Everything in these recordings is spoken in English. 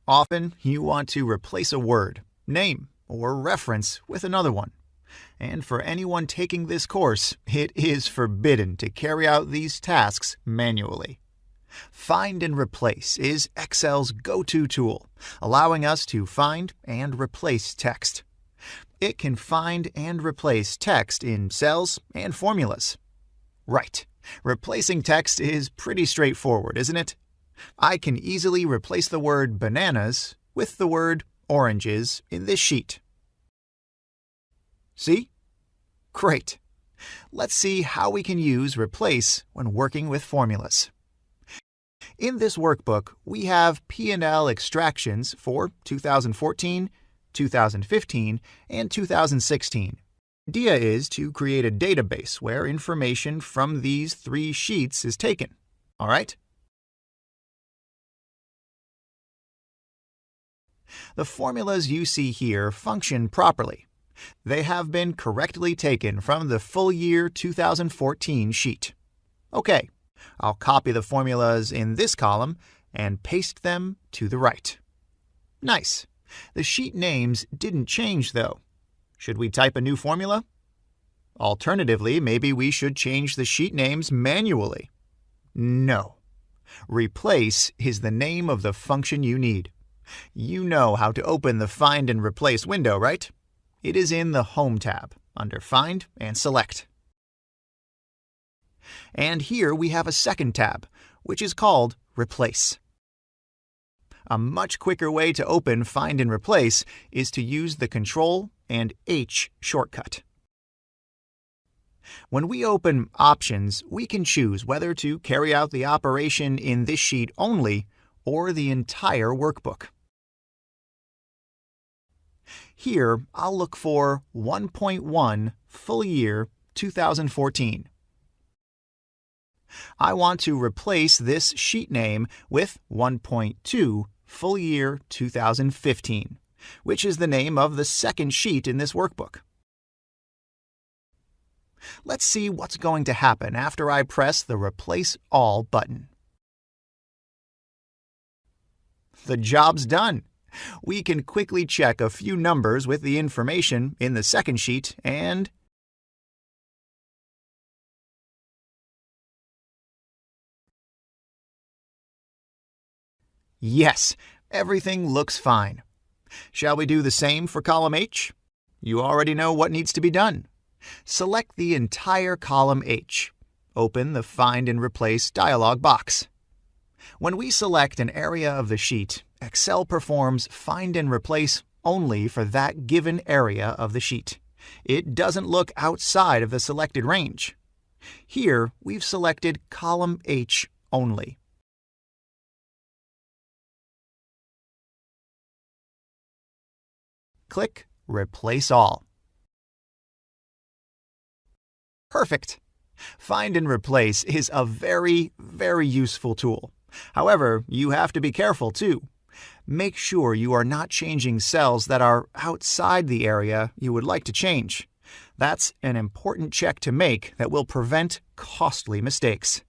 Often, you want to replace a word, name, or reference with another one. And for anyone taking this course, it is forbidden to carry out these tasks manually. Find and Replace is Excel's go-to tool, allowing us to find and replace text. It can find and replace text in cells and formulas. Right, replacing text is pretty straightforward, isn't it? I can easily replace the word bananas with the word oranges in this sheet. See? Great. Let's see how we can use replace when working with formulas. In this workbook, we have P&L extractions for 2014, 2015, and 2016. The idea is to create a database where information from these 3 sheets is taken. All right? The formulas you see here function properly. They have been correctly taken from the full year 2014 sheet. Okay, I'll copy the formulas in this column and paste them to the right. Nice. The sheet names didn't change though. Should we type a new formula? Alternatively, maybe we should change the sheet names manually. No. Replace is the name of the function you need. You know how to open the Find and Replace window, right? It is in the Home tab, under Find and Select. And here we have a second tab, which is called Replace. A much quicker way to open Find and Replace is to use the Control and H shortcut. When we open Options, we can choose whether to carry out the operation in this sheet only or the entire workbook. Here, I'll look for 1.1 full year 2014. I want to replace this sheet name with 1.2 full year 2015, which is the name of the second sheet in this workbook. Let's see what's going to happen after I press the Replace All button. The job's done. We can quickly check a few numbers with the information in the second sheet and yes, everything looks fine. Shall we do the same for column H? You already know what needs to be done. Select the entire column H. Open the Find and Replace dialog box. When we select an area of the sheet, Excel performs Find and Replace only for that given area of the sheet. It doesn't look outside of the selected range. Here, we've selected column H only. Click Replace All. Perfect! Find and Replace is a very, very useful tool. However, you have to be careful too. Make sure you are not changing cells that are outside the area you would like to change. That's an important check to make that will prevent costly mistakes.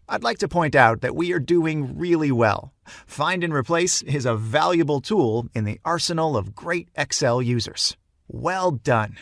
I'd like to point out that we are doing really well. Find and Replace is a valuable tool in the arsenal of great Excel users. Well done!